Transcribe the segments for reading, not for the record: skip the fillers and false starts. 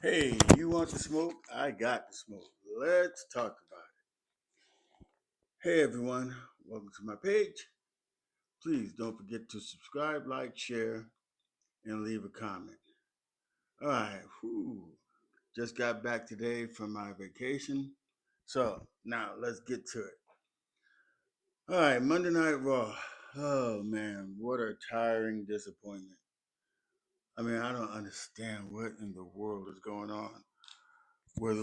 Hey, you want the smoke? I got the smoke. Let's talk about it. Hey everyone, welcome to my page. Please don't forget to subscribe, like, share, and leave a comment. All right, just got back today from my vacation. So now let's get to it. All right, Monday Night Raw. Oh man, what a tiring disappointment. I mean, I don't understand what in the world is going on with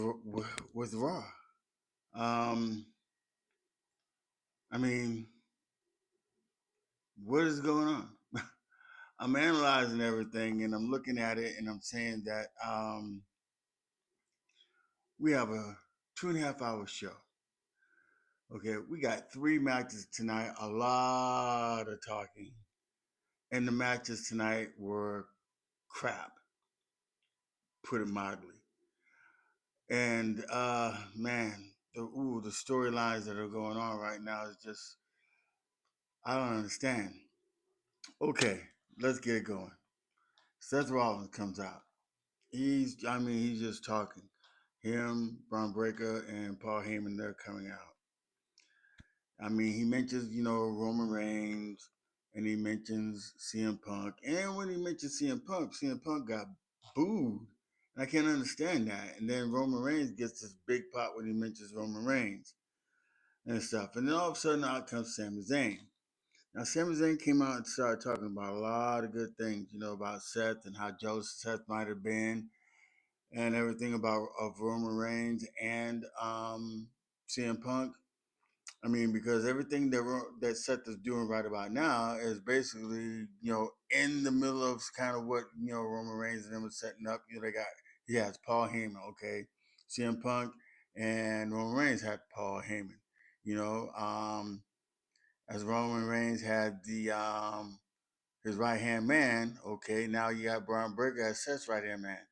Raw. Um, I mean, what is going on? I'm analyzing everything and I'm looking at it and I'm saying that we have a 2.5 hour show. Okay, we got three matches tonight, a lot of talking. And the matches tonight were crap, put it mildly. And man, the storylines that are going on right now is just I don't understand. Okay, let's get it going. Seth Rollins comes out. He's just talking. Him, Braun Breaker, and Paul Heyman, they're coming out. I mean, he mentions, Roman Reigns, and he mentions CM Punk. And when he mentions CM Punk got booed. And I can't understand that. And then Roman Reigns gets this big pop when he mentions Roman Reigns and stuff. And then all of a sudden out comes Sami Zayn. Now, Sami Zayn came out and started talking about a lot of good things, about Seth and how jealous Seth might have been and everything about of Roman Reigns and CM Punk. I mean, because everything that Seth is doing right about now is basically, in the middle of kind of what Roman Reigns and them are setting up. He has Paul Heyman, okay, CM Punk and Roman Reigns had Paul Heyman. You know, as Roman Reigns had the his right hand man, okay, now you got Braun Breaker as Seth's right hand man.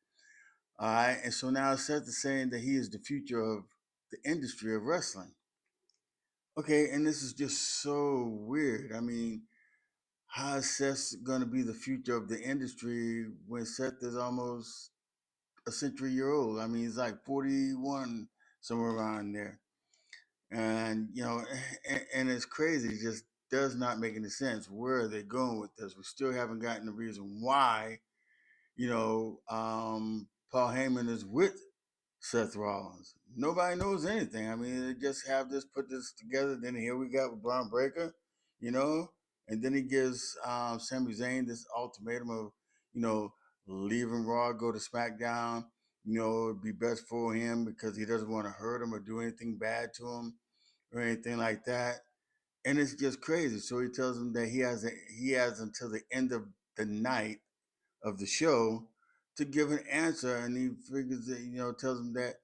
All right, and so now Seth is saying that he is the future of the industry of wrestling. Okay, and this is just so weird. I mean, how is Seth going to be the future of the industry when Seth is almost a century-year old? I mean, he's like 41, somewhere around there. And, and it's crazy. It just does not make any sense. Where are they going with this? We still haven't gotten the reason why, Paul Heyman is with Seth Rollins. Nobody knows anything. I mean, they just have this, put this together. Then here we got with Braun Breaker, you know, and then he gives Sami Zayn this ultimatum of, you know, leaving Raw, go to SmackDown. It'd be best for him because he doesn't want to hurt him or do anything bad to him or anything like that. And it's just crazy. So he tells him that he has until the end of the night of the show to give an answer, and he figures that tells him that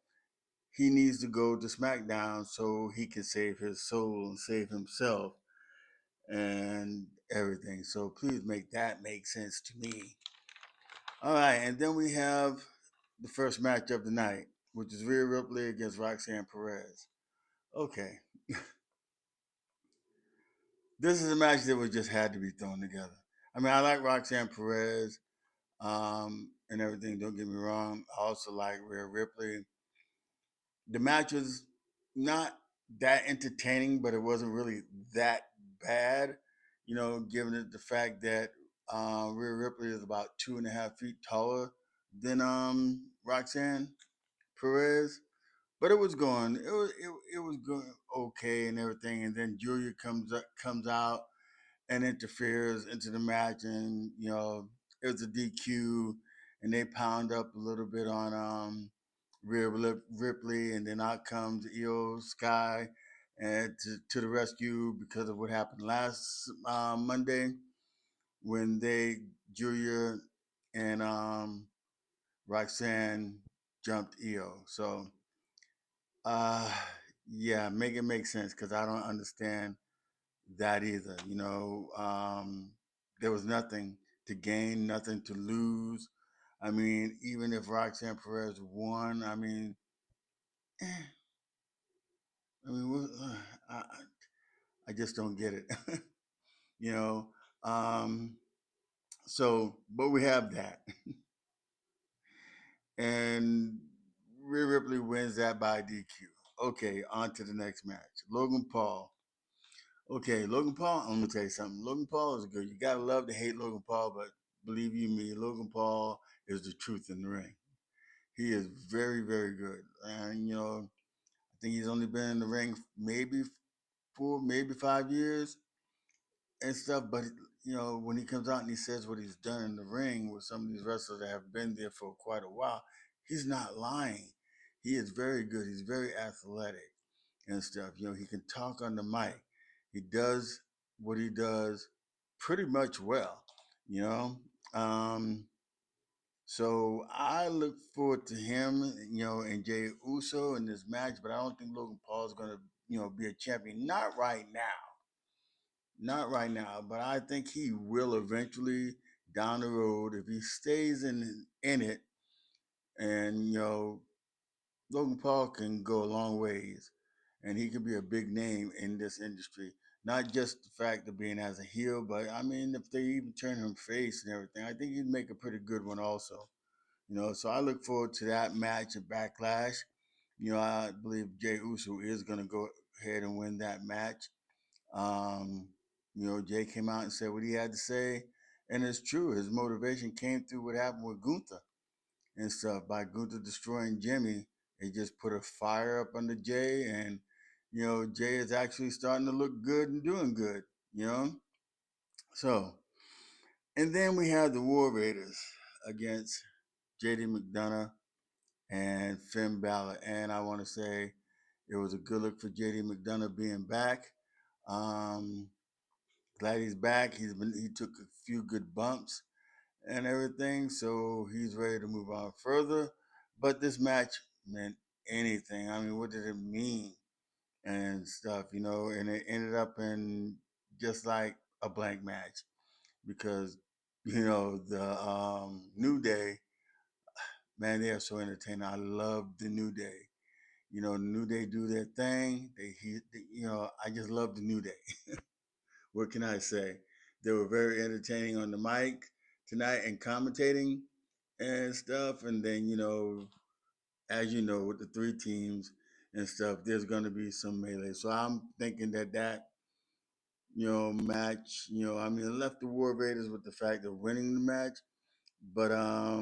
he needs to go to SmackDown so he can save his soul and save himself and everything. So please make that make sense to me. All right, and then we have the first match of the night, which is Rhea Ripley against Roxanne Perez. Okay, this is a match that was just had to be thrown together. I mean, I like Roxanne Perez and everything. Don't get me wrong. I also like Rhea Ripley. The match was not that entertaining, but it wasn't really that bad, given it the fact that Rhea Ripley is about 2.5 feet taller than Roxanne Perez. But it was going, it was going okay and everything, and then Julia comes out and interferes into the match, and it was a DQ, and they pound up a little bit on Rhea Ripley, and then out comes Io Sky and to the rescue because of what happened last Monday when Julia and Roxanne jumped Io. So uh, yeah, make it make sense because I don't understand that either. There was nothing to gain, nothing to lose. I mean, even if Roxanne Perez won, eh, I mean, I just don't get it. you know. Um, but we have that, and Rhea Ripley wins that by DQ. Okay, on to the next match. Logan Paul. Okay, Logan Paul, I'm gonna tell you something. Logan Paul is good. You gotta love to hate Logan Paul, but believe you me, Logan Paul is the truth in the ring. He is very, very good. And I think he's only been in the ring maybe 4, maybe 5 years and stuff. But when he comes out and he says what he's done in the ring with some of these wrestlers that have been there for quite a while, he's not lying. He is very good. He's very athletic and stuff. He can talk on the mic. He does what he does pretty much well. You know. Um, so I look forward to him, and Jey Uso in this match, but I don't think Logan Paul is going to, be a champion. Not right now. Not right now, but I think he will eventually down the road if he stays in it. And Logan Paul can go a long ways, and he can be a big name in this industry. Not just the fact of being as a heel, but I mean, if they even turn him face and everything, I think he'd make a pretty good one also. So I look forward to that match at Backlash. I believe Jey Uso is going to go ahead and win that match. Um, Jay came out and said what he had to say, and it's true. His motivation came through what happened with Gunther and stuff. By Gunther destroying Jimmy, it just put a fire up under Jay, and Jay is actually starting to look good and doing good. You know, so and then we had the War Raiders against JD McDonough and Finn Balor, and I want to say it was a good look for JD McDonough being back. Um, Glad he's back. He took a few good bumps and everything, so he's ready to move on further. But this match meant anything. I mean, what did it mean and stuff, And it ended up in just like a blank match because the New Day, man, they are so entertaining. I love the New Day. New Day do their thing. I just love the New Day. What can I say? They were very entertaining on the mic tonight and commentating and stuff. And then, as you know, with the three teams and stuff, there's going to be some melee. So I'm thinking that match, I mean, it left the War Raiders with the fact of winning the match. But I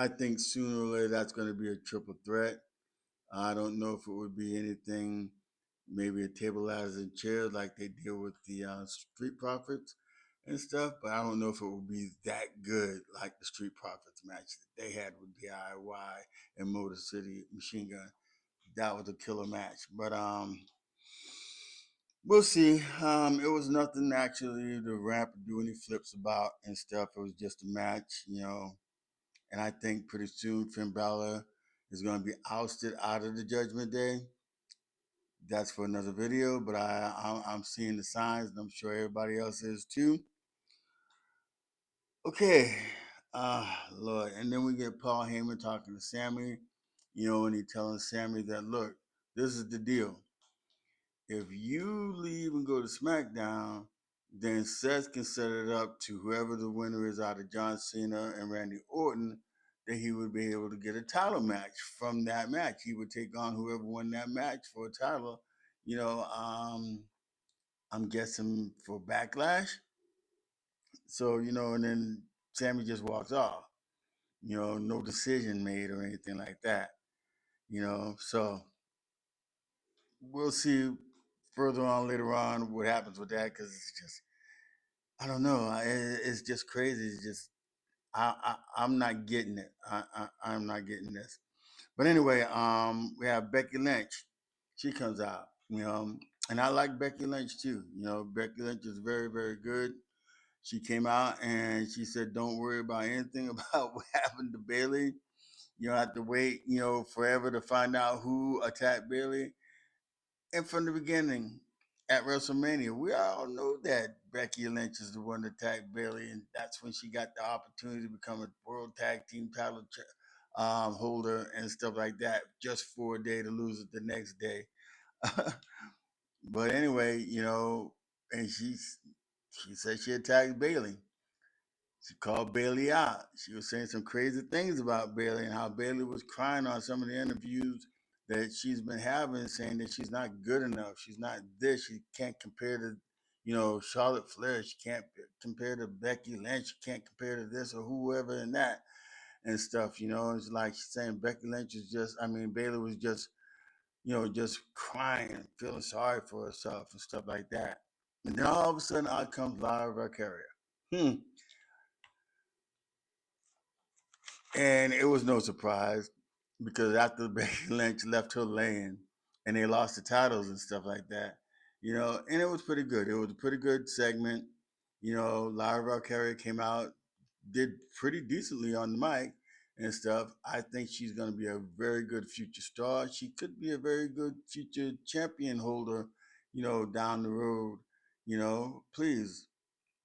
think sooner or later that's going to be a triple threat. I don't know if it would be anything, maybe a table, ladders, and chairs like they deal with the Street Profits and stuff, but I don't know if it will be that good like the Street Profits match that they had with DIY and Motor City Machine Gun. That was a killer match, but we'll see. It was nothing actually to ramp or do any flips about and stuff. It was just a match, and I think pretty soon Finn Balor is going to be ousted out of the Judgment Day. That's for another video, but I'm seeing the signs, and I'm sure everybody else is too. Okay, Lord, and then we get Paul Heyman talking to Sammy, and he telling Sammy that look, this is the deal. If you leave and go to SmackDown, then Seth can set it up to whoever the winner is out of John Cena and Randy Orton, that he would be able to get a title match from that match. He would take on whoever won that match for a title. You know, um, I'm guessing for Backlash. So, and then Sammy just walks off. No decision made or anything like that. So we'll see further on later on what happens with that because it's just, I don't know. It's just crazy. It's just, I'm not getting it. I'm not getting this. But anyway, we have Becky Lynch. She comes out, and I like Becky Lynch too. Becky Lynch is very, very good. She came out and she said, "Don't worry about anything about what happened to Bailey. You don't have to wait, forever to find out who attacked Bailey." And from the beginning, at WrestleMania, we all know that Becky Lynch is the one that attacked Bailey, and that's when she got the opportunity to become a World Tag Team title holder and stuff like that, just for a day to lose it the next day. But anyway, and she said she attacked Bailey. She called Bailey out. She was saying some crazy things about Bailey and how Bailey was crying on some of the interviews that she's been having, saying that she's not good enough. She's not this. She can't compare to, Charlotte Flair. She can't compare to Becky Lynch. She can't compare to this or whoever and that and stuff. It's like she's saying Becky Lynch is just, Bailey was just, just crying, feeling sorry for herself and stuff like that. And then all of a sudden out comes Lara Valkyria. Hmm. And it was no surprise because after Becky Lynch left her lane and they lost the titles and stuff like that, and it was pretty good. It was a pretty good segment. Lara Valkyria came out, did pretty decently on the mic and stuff. I think she's going to be a very good future star. She could be a very good future champion holder, down the road. Please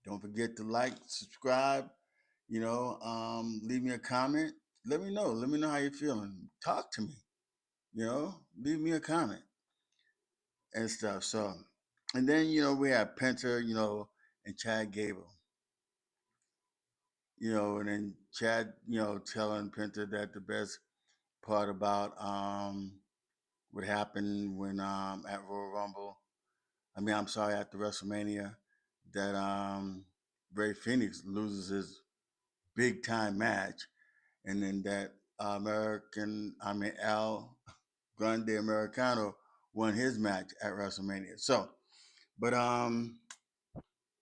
don't forget to like, subscribe, leave me a comment. Let me know. Let me know how you're feeling. Talk to me, leave me a comment and stuff. So, and then, we have Penta, and Chad Gable, and then Chad, telling Penta that the best part about what happened when at Royal Rumble, I'm sorry, at the WrestleMania, that Ray Phoenix loses his big time match, and then that Al Grande Americano won his match at WrestleMania. So, but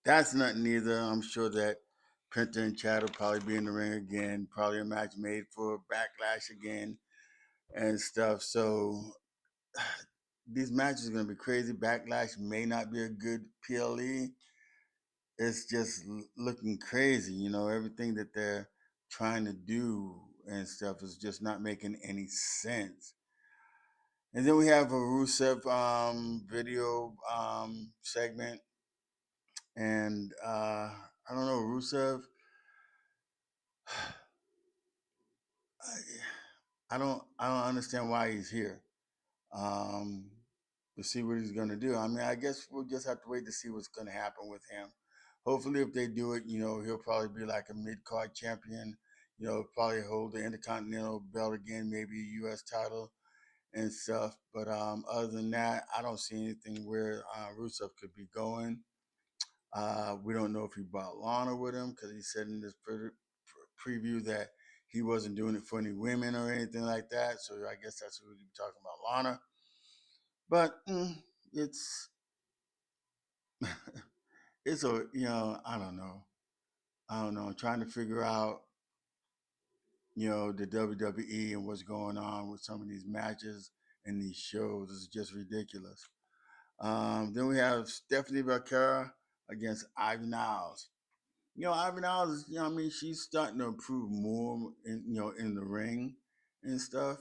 that's nothing either. I'm sure that Penta and Chad will probably be in the ring again, probably a match made for Backlash again and stuff. So these matches are going to be crazy. Backlash may not be a good PLE. It's just looking crazy. Everything that they're trying to do and stuff is just not making any sense. And then we have a Rusev video segment, and I don't know, Rusev. I don't understand why he's here. Um, to see what he's gonna do. I guess we'll just have to wait to see what's gonna happen with him. Hopefully, if they do it, he'll probably be like a mid card champion. Probably hold the Intercontinental belt again, maybe a U.S. title and stuff. But other than that, I don't see anything where Rusev could be going. We don't know if he brought Lana with him because he said in this preview that he wasn't doing it for any women or anything like that. So I guess that's what we're talking about, Lana. But it's it's a I don't know. I'm trying to figure out the WWE and what's going on with some of these matches and these shows. It's just ridiculous. Then we have Stephanie Becerra against Ivy Niles. Ivy Niles, she's starting to improve more in the ring and stuff.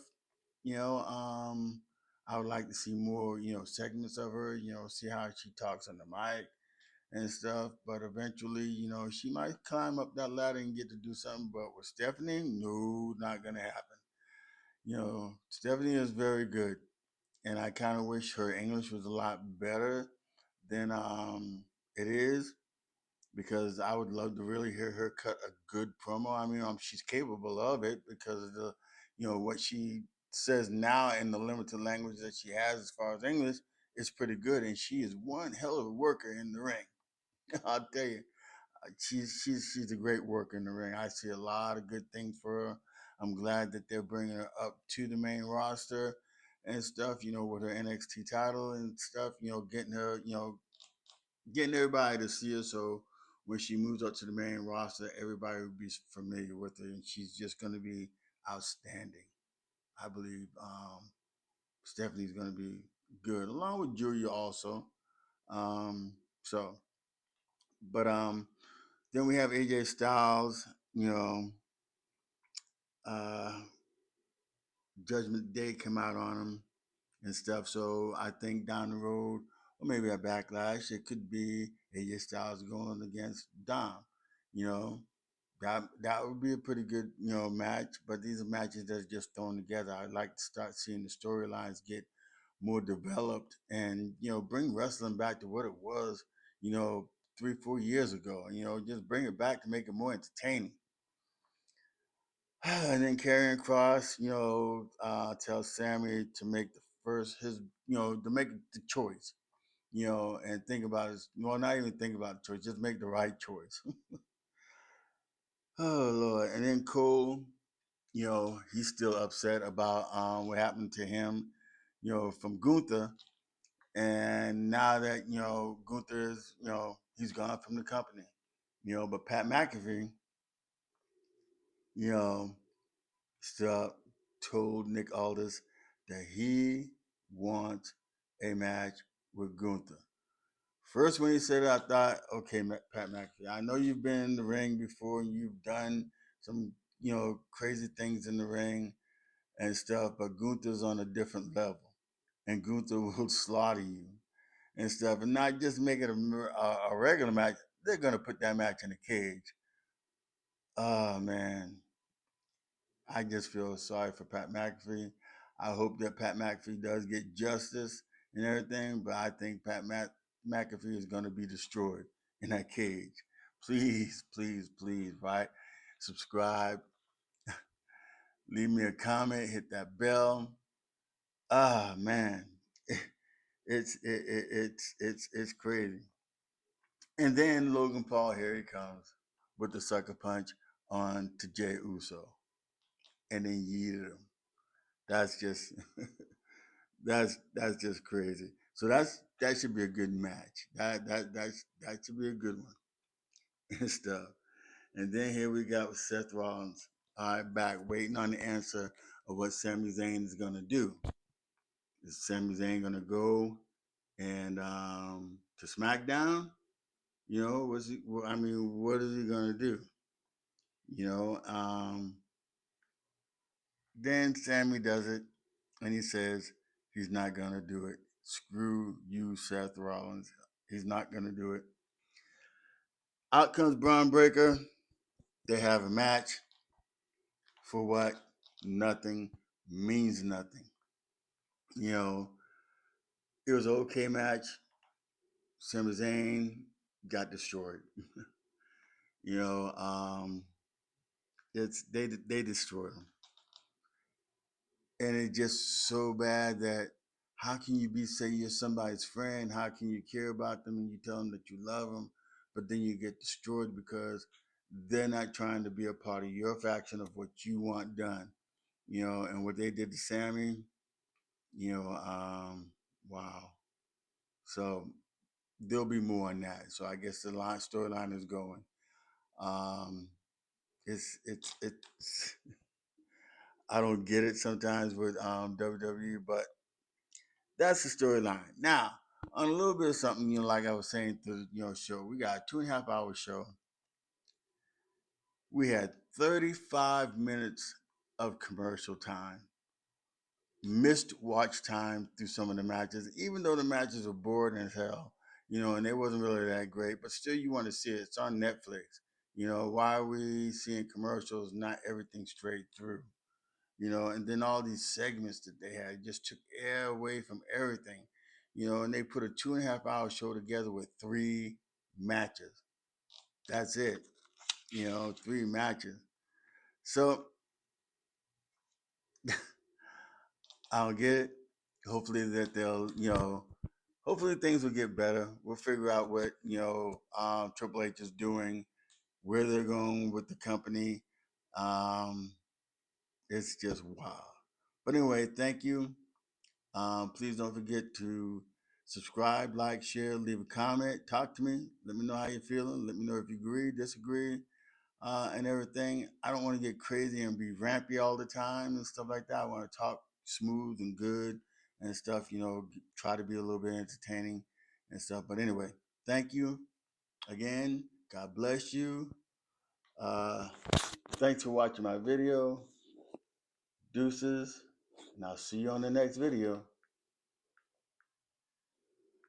You know, um, I would like to see more, segments of her, see how she talks on the mic and stuff. But eventually, she might climb up that ladder and get to do something. But with Stephanie, no, not gonna happen. Stephanie is very good, and I kind of wish her English was a lot better than it is because I would love to really hear her cut a good promo. She's capable of it because of the, what she says now in the limited language that she has as far as English is pretty good, and she is one hell of a worker in the ring. I'll tell you, she's a great worker in the ring. I see a lot of good things for her. I'm glad that they're bringing her up to the main roster and stuff. With her NXT title and stuff. Getting everybody to see her. So when she moves up to the main roster, everybody will be familiar with her, and she's just going to be outstanding. I believe Stephanie's going to be good, along with Julia also. So, but then we have AJ Styles. Uh, Judgment Day come out on him and stuff. So I think down the road, or maybe a backlash, it could be AJ Styles going against Dom. You know, that would be a pretty good match. But these are matches that's just thrown together. I'd like to start seeing the storylines get more developed and bring wrestling back to what it was. 3, 4 years ago. Just bring it back to make it more entertaining. And then Karrion Cross, tells Sammy to make the first to make the choice, and think about it. Well, not even think about the choice, just make the right choice. Oh Lord! And then Cole, he's still upset about what happened to him, from Gunther, and now that Gunther is, he's gone from the company, but Pat McAfee, you know, still told Nick Aldis that he wants a match with Gunther. First, when he said it, I thought, okay, Pat McAfee, I know you've been in the ring before and you've done some, crazy things in the ring and stuff, but Gunther's on a different level, and Gunther will slaughter you and stuff, and not just make it a regular match. They're gonna put that match in a cage. Oh man, I just feel sorry for Pat McAfee. I hope that Pat McAfee does get justice and everything, but I think McAfee is going to be destroyed in that cage. Please, please, please, right? Subscribe, leave me a comment, hit that bell. Ah, man, it's crazy. And then Logan Paul, here he comes with the sucker punch on to Jey Uso, and then yeeted him. That's just that's just crazy. So that should be a good match. That should be a good one and stuff. And then here we got Seth Rollins. All right, back waiting on the answer of what Sami Zayn is gonna do. Is Sami Zayn gonna go and to SmackDown? What's he? I mean, what is he gonna do? You know, um, Then Sammy does it, and he says he's not gonna do it. Screw you, Seth Rollins. He's not gonna do it. Out comes Braun Breaker. They have a match. For what? Nothing. Means nothing. You know, it was an okay match. Sami Zayn got destroyed. you know, um, it's they destroyed him, and it's just so bad that how can you say you're somebody's friend? How can you care about them and you tell them that you love them, but then you get destroyed because they're not trying to be a part of your faction of what you want done, and what they did to Sammy, you know, wow. So there'll be more on that. So I guess the storyline is going. Um, it's I don't get it sometimes with WWE, but that's the storyline. Now, on a little bit of something, like I was saying through the show, we got a 2.5 hour show. We had 35 minutes of commercial time, missed watch time through some of the matches, even though the matches were boring as hell, and they wasn't really that great, but still you want to see it. It's on Netflix. Why are we seeing commercials, not everything straight through? And then all these segments that they had just took air away from everything, and they put a 2.5 hour show together with 3 matches. That's it, 3 matches. So I'll get it. Hopefully that hopefully things will get better. We'll figure out what, Triple H is doing, where they're going with the company. Um, it's just wow. But anyway, thank you. Please don't forget to subscribe, like, share, leave a comment, talk to me. Let me know how you're feeling. Let me know if you agree, disagree, and everything. I don't want to get crazy and be rampy all the time and stuff like that. I want to talk smooth and good and stuff, try to be a little bit entertaining and stuff. But anyway, thank you again. God bless you. Thanks for watching my video. Deuces. And I'll see you on the next video.